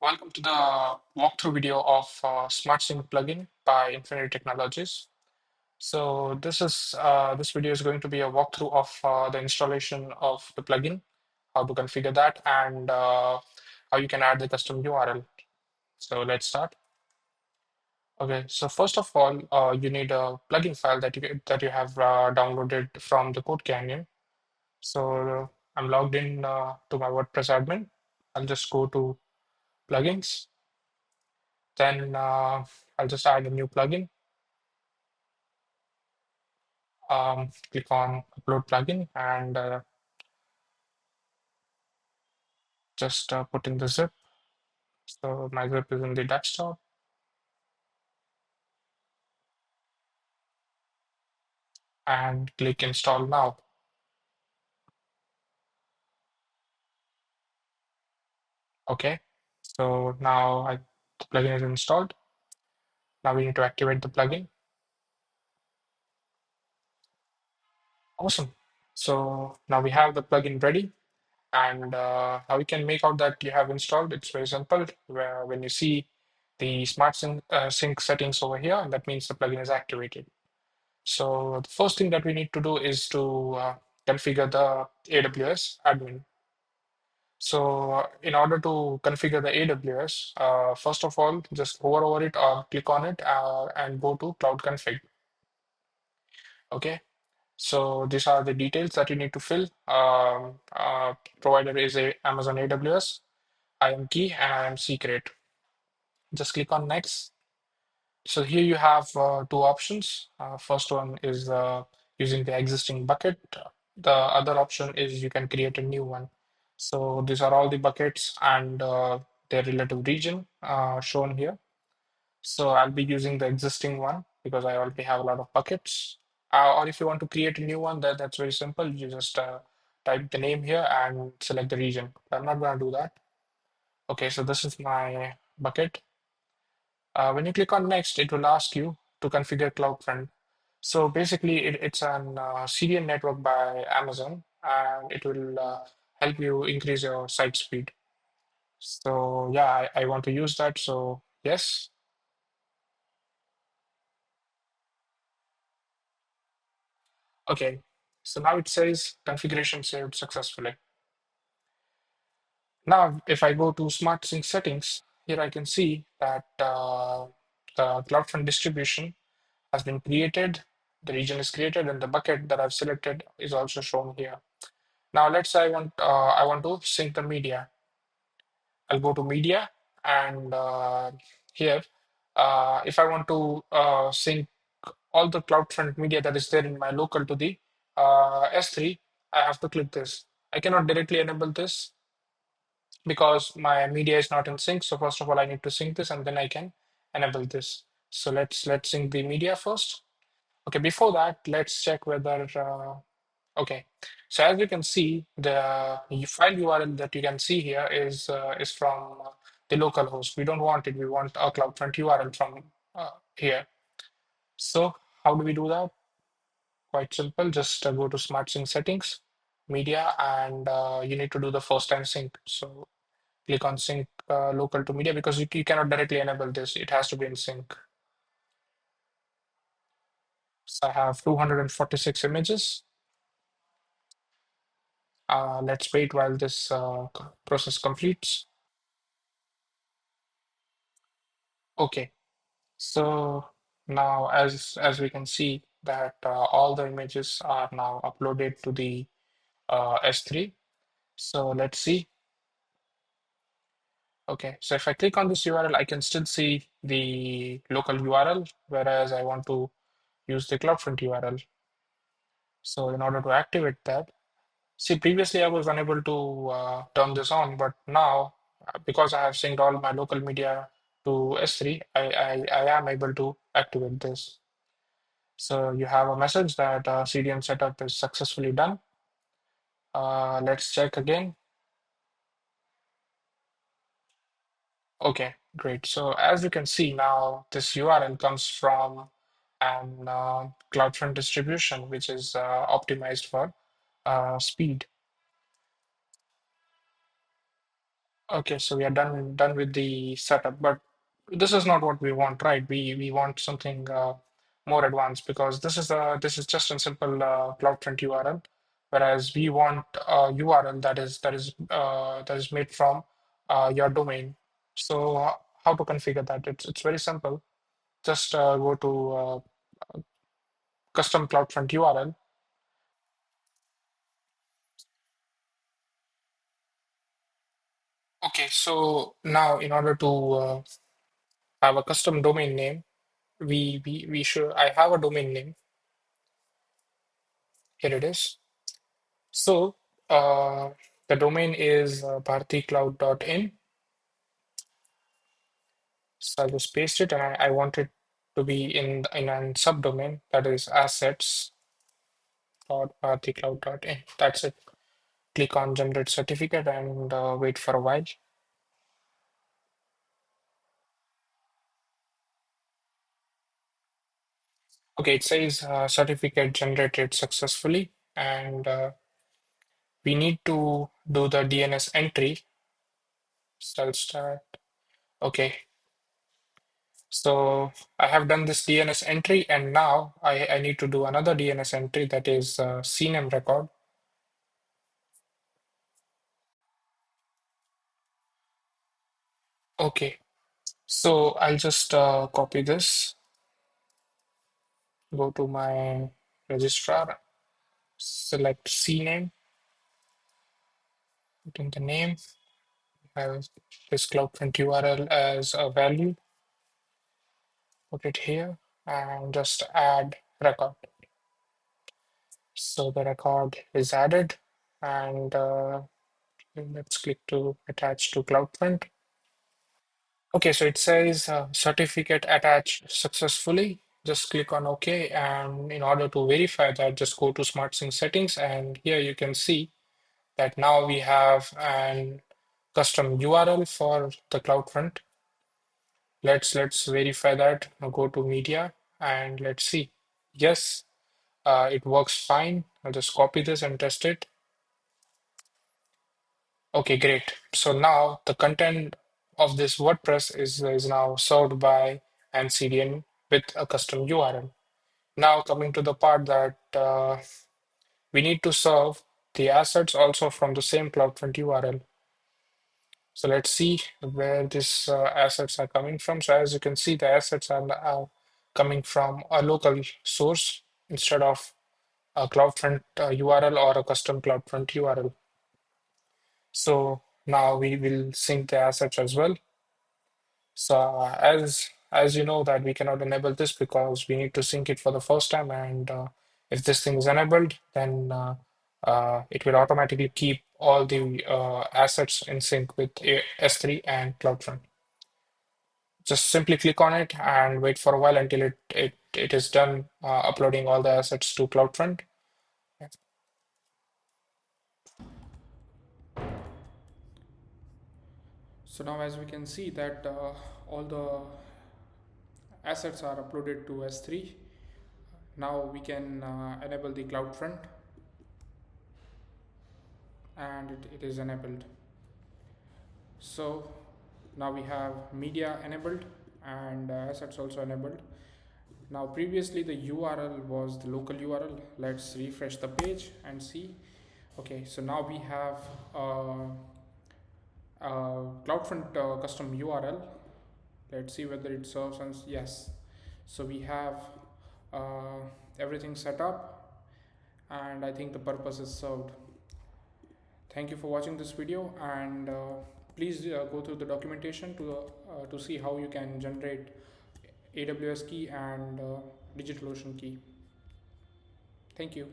Welcome to the walkthrough video of SmartSync Plugin by Infinity Technologies. So this video is going to be a walkthrough of the installation of the plugin, how to configure that, and how you can add the custom URL. So let's start. Okay, so first of all, you need a plugin file that you have downloaded from the Codecanyon. So I'm logged in to my WordPress admin. I'll just go to plugins. Then I'll just add a new plugin. Click on upload plugin and just put in the zip. So my zip is in the desktop and click install now. Okay, so now the plugin is installed. Now we need to activate the plugin. Awesome. So now we have the plugin ready. And how you can make out that you have installed, it's very simple. Where when you see the Smart Sync settings over here, that means the plugin is activated. So the first thing that we need to do is to configure the AWS admin. So in order to configure the AWS, first of all, just hover over it or click on it and go to Cloud Config. Okay. So these are the details that you need to fill. Provider is Amazon AWS. I am key and I am secret. Just click on next. So here you have two options. First one is using the existing bucket. The other option is you can create a new one. So these are all the buckets and their relative region shown here. So I'll be using the existing one because I already have a lot of buckets. Or if you want to create a new one, that's very simple. You just type the name here and select the region. I'm not going to do that. Okay, so this is my bucket. When you click on next, it will ask you to configure CloudFront. So basically, it's an CDN network by Amazon, and it will help you increase your site speed. So yeah, I want to use that. So yes. Okay. So now it says configuration saved successfully. Now, if I go to SmartSync settings, here I can see that the CloudFront distribution has been created, the region is created, and the bucket that I've selected is also shown here. Now let's say I want to sync the media. I'll go to media and here, if I want to sync all the CloudFront media that is there in my local to the S3, I have to click this. I cannot directly enable this because my media is not in sync. So first of all, I need to sync this and then I can enable this. So let's sync the media first. Okay, before that, let's check whether, okay. So as you can see, the file URL that you can see here is from the local host. We don't want it. We want a CloudFront URL from here. So how do we do that? Quite simple. Just go to SmartSync settings, media, and you need to do the first time sync. So click on sync local to media because you cannot directly enable this. It has to be in sync. So I have 246 images. Let's wait while this process completes. Okay, so now as we can see that all the images are now uploaded to the S3. So let's see. Okay, so if I click on this URL, I can still see the local URL, whereas I want to use the CloudFront URL. So in order to activate that, see, previously I was unable to turn this on, but now because I have synced all my local media to S3, I am able to activate this. So you have a message that CDN setup is successfully done. Let's check again. Okay, great. So as you can see now, this URL comes from an CloudFront distribution, which is optimized for speed. Okay, so we are done with the setup, but this is not what we want, right? We want something more advanced, because this is just a simple CloudFront URL, whereas we want a URL that is made from your domain. So how to configure that? It's very simple. Just go to custom CloudFront URL. Okay, so now in order to have a custom domain name, we should I have a domain name. Here it is. So the domain is bharticloud.in. So I'll just paste it, and I want it to be in a subdomain, that is assets.bharticloud.in. That's it. Click on generate certificate and wait for a while. Okay, it says certificate generated successfully, and we need to do the DNS entry. So I'll start. Okay, so I have done this DNS entry, and now I need to do another DNS entry, that is CNAME record. Okay, so I'll just copy this, go to my registrar, select CNAME, put in the name, have this CloudFront URL as a value, put it here, and just add record. So the record is added, and let's click to attach to CloudFront. Okay, so it says certificate attached successfully. Just click on OK. And in order to verify that, just go to SmartSync settings. And here you can see that now we have an custom URL for the CloudFront. Let's verify that. Now go to media and let's see. Yes, it works fine. I'll just copy this and test it. Okay, great. So now the content of this WordPress is now served by an CDN with a custom URL. Now coming to the part that we need to serve the assets also from the same CloudFront URL. So let's see where these assets are coming from. So as you can see, the assets are coming from a local source instead of a CloudFront URL or a custom CloudFront URL. So now we will sync the assets as well. So as you know that we cannot enable this because we need to sync it for the first time, and if this thing is enabled, then it will automatically keep all the assets in sync with S3 and CloudFront. Just simply click on it and wait for a while until it is done uploading all the assets to CloudFront. So now as we can see that all the assets are uploaded to S3. Now we can enable the CloudFront, and it is enabled. So now we have media enabled and assets also enabled. Now previously the URL was the local URL. Let's refresh the page and see. Okay, so now we have CloudFront custom URL. Let's see whether it serves us. Yes, so we have uh, everything set up, and I think the purpose is served. Thank you for watching this video, and please go through the documentation to see how you can generate AWS key and DigitalOcean key. Thank you.